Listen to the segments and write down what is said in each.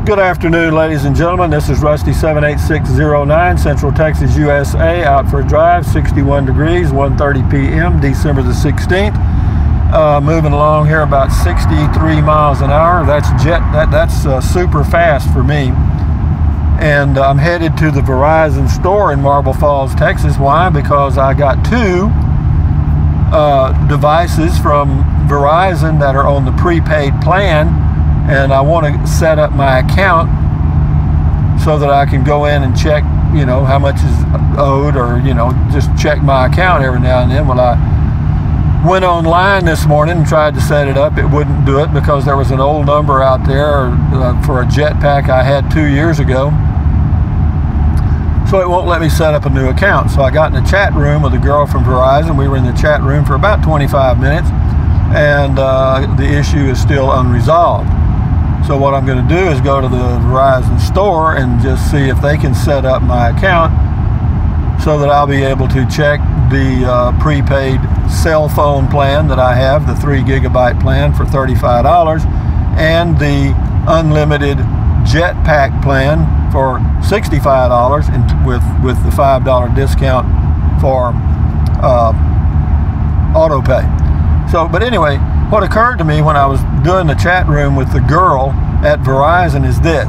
Good afternoon, ladies and gentlemen. This is Rusty 78609, Central Texas, USA, out for a drive, 61 degrees, 1:30 p.m., December the 16th. Moving along here about 63 miles an hour. That's super fast for me. And I'm headed to the Verizon store in Marble Falls, Texas. Why? Because I got two devices from Verizon that are on the prepaid plan, and I want to set up my account so that I can go in and check, you know, how much is owed, or, you know, just check my account every now and then. Well, I went online this morning and tried to set it up. It wouldn't do it because there was an old number out there for a jetpack I had 2 years ago. So it won't let me set up a new account. So I got in a chat room with a girl from Verizon. We were in the chat room for about 25 minutes, and the issue is still unresolved. So what I'm going to do is go to the Verizon store and just see if they can set up my account so that I'll be able to check the prepaid cell phone plan that I have, the 3 gigabyte plan for $35, and the unlimited jetpack plan for $65, and with the $5 discount for auto pay. So, but anyway, what occurred to me when I was doing the chat room with the girl at Verizon is this.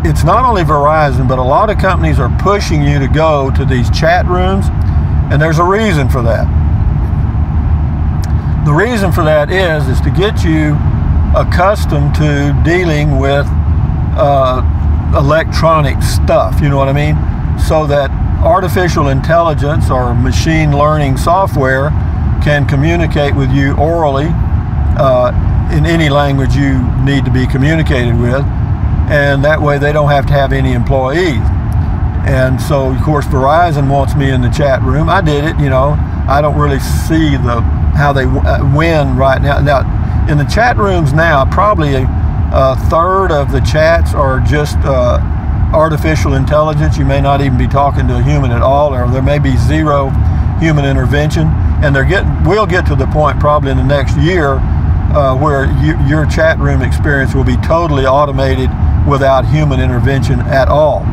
It's not only Verizon, but a lot of companies are pushing you to go to these chat rooms, and there's a reason for that. The reason for that is to get you accustomed to dealing with electronic stuff, you know what I mean? So that artificial intelligence or machine learning software can communicate with you orally in any language you need to be communicated with, and that way they don't have to have any employees. And so, of course, Verizon wants me in the chat room. I did it, you know. I don't really see how they win right now. Now, in the chat rooms now, probably a third of the chats are just artificial intelligence. You may not even be talking to a human at all, or there may be zero human intervention. And we'll get to the point probably in the next year where your chat room experience will be totally automated without human intervention at all.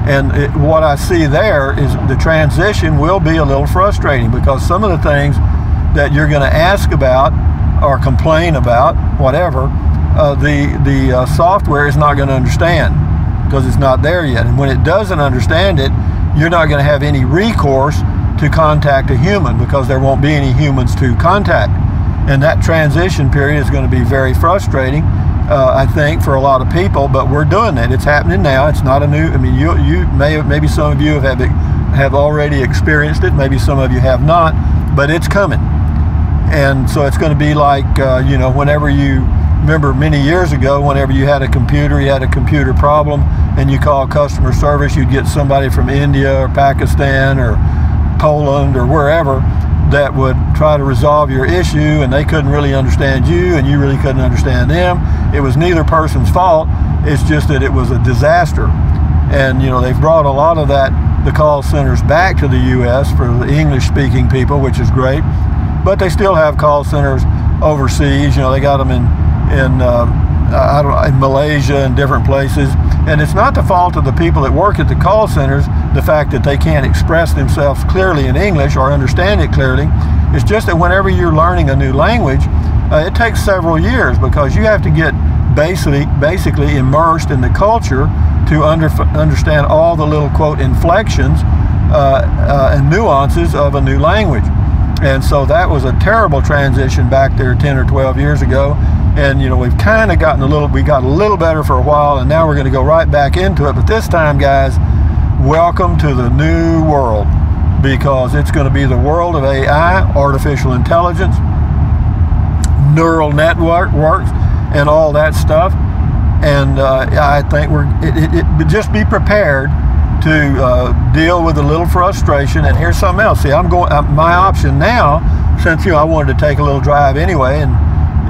And what I see there is the transition will be a little frustrating, because some of the things that you're going to ask about or complain about, whatever, the software is not going to understand because it's not there yet. And when it doesn't understand it, you're not going to have any recourse to contact a human, because there won't be any humans to contact. And that transition period is going to be very frustrating, I think, for a lot of people. But we're doing it. It's happening now. It's not a new, I mean, maybe some of you have already experienced it. Maybe some of you have not, but it's coming. And so it's going to be like, you know, whenever you remember many years ago, whenever you had a computer problem and you call customer service, you'd get somebody from India or Pakistan or Poland or wherever that would try to resolve your issue, and they couldn't really understand you and you really couldn't understand them. It was neither person's fault. It's just that it was a disaster. And, you know, they've brought a lot of the call centers back to the US for the English speaking people, which is great, but they still have call centers overseas. You know, they got them in Malaysia and different places. And it's not the fault of the people that work at the call centers, the fact that they can't express themselves clearly in English or understand it clearly. It's just that whenever you're learning a new language, it takes several years, because you have to get basically immersed in the culture to understand all the little, quote, inflections and nuances of a new language. And so that was a terrible transition back there 10 or 12 years ago. And, you know, we've kind of we got a little better for a while, and now we're going to go right back into it. But this time, guys, welcome to the new world, because it's going to be the world of AI, artificial intelligence, neural networks, and all that stuff. And I think just be prepared to deal with a little frustration. And here's something else. See, my option now, since, you know, I wanted to take a little drive anyway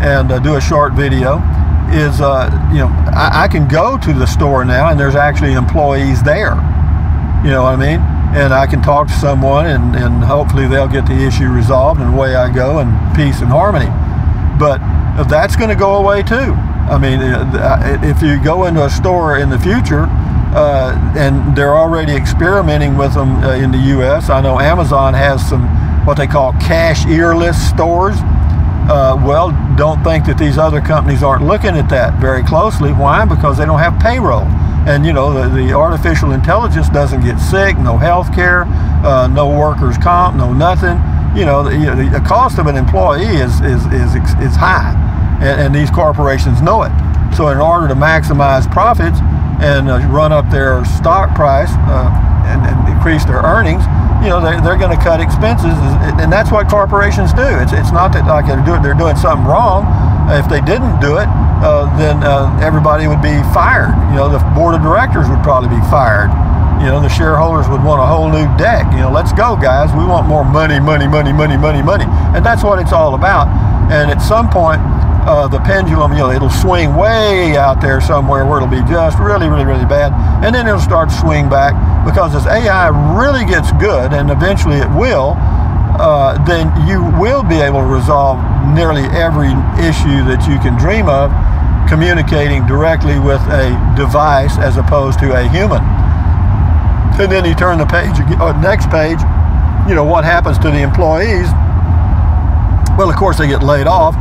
and do a short video, is you know, I can go to the store now and there's actually employees there, you know what I mean, and I can talk to someone and hopefully they'll get the issue resolved, and away I go in peace and harmony. But that's going to go away too. I mean, if you go into a store in the future, and they're already experimenting with them in the U.S. I know Amazon has some what they call cashier-less stores. Well, don't think that these other companies aren't looking at that very closely. Why? Because they don't have payroll. And you know, the artificial intelligence doesn't get sick, no health care, no workers' comp, no nothing. You know, the cost of an employee is high, and these corporations know it. So in order to maximize profits and run up their stock price and increase their earnings, you know, they're going to cut expenses, and that's what corporations do. It's not that like they're doing something wrong. If they didn't do it, then everybody would be fired. You know, the board of directors would probably be fired. You know, the shareholders would want a whole new deck. You know, let's go, guys. We want more money, money, money, money, money, money. And that's what it's all about. And at some point, the pendulum, you know, it'll swing way out there somewhere where it'll be just really, really, really bad. And then it'll start to swing back, because as AI really gets good, and eventually it will, then you will be able to resolve nearly every issue that you can dream of, communicating directly with a device as opposed to a human. And then you turn the page, next page, you know, what happens to the employees? Well, of course, they get laid off.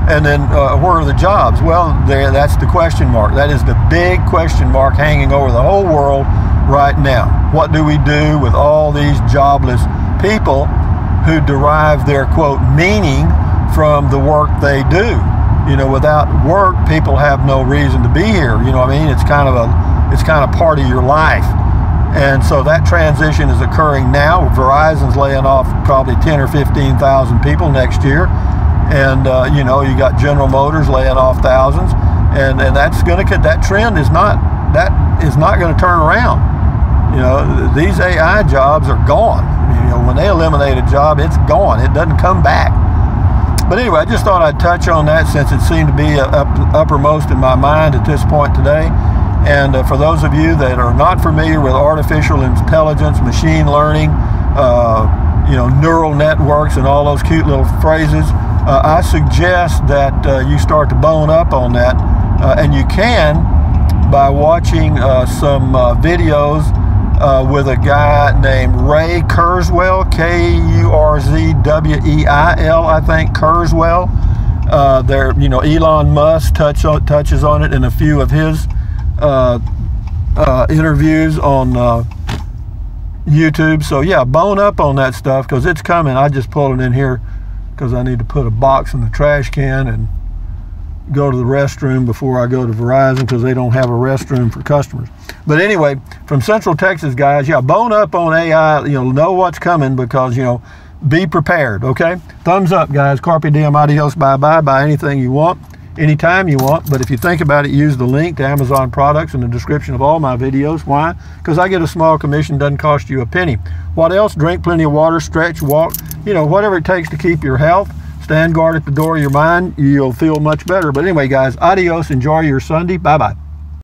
And then where are the jobs? Well, that's the question mark. That is the big question mark hanging over the whole world right now. What do we do with all these jobless people who derive their, quote, meaning from the work they do? You know, without work, people have no reason to be here. You know what I mean? It's kind of part of your life. And so that transition is occurring now. Verizon's laying off probably 10 or 15,000 people next year. And you know, you got General Motors laying off thousands, and that's going to, that trend is not going to turn around. You know, these AI jobs are gone. You know, when they eliminate a job, it's gone. It doesn't come back. But anyway, I just thought I'd touch on that since it seemed to be uppermost in my mind at this point today. And for those of you that are not familiar with artificial intelligence, machine learning, you know, neural networks, and all those cute little phrases, I suggest that you start to bone up on that, and you can by watching some videos with a guy named Ray Kurzweil, Kurzweil, I think, Kurzweil. There, you know, Elon Musk touches on it in a few of his interviews on YouTube. So yeah, bone up on that stuff, because it's coming. I just pulled it in here because I need to put a box in the trash can and go to the restroom before I go to Verizon, because they don't have a restroom for customers. But anyway, from Central Texas, guys, yeah, bone up on AI. You know what's coming, because, you know, be prepared, okay? Thumbs up, guys. Carpe diem, adios, bye-bye. Buy anything you want, anytime you want. But if you think about it, use the link to Amazon products in the description of all my videos. Why? Because I get a small commission, doesn't cost you a penny. What else? Drink plenty of water, stretch, walk, you know, whatever it takes to keep your health. Stand guard at the door of your mind. You'll feel much better. But anyway, guys, adios. Enjoy your Sunday. Bye-bye.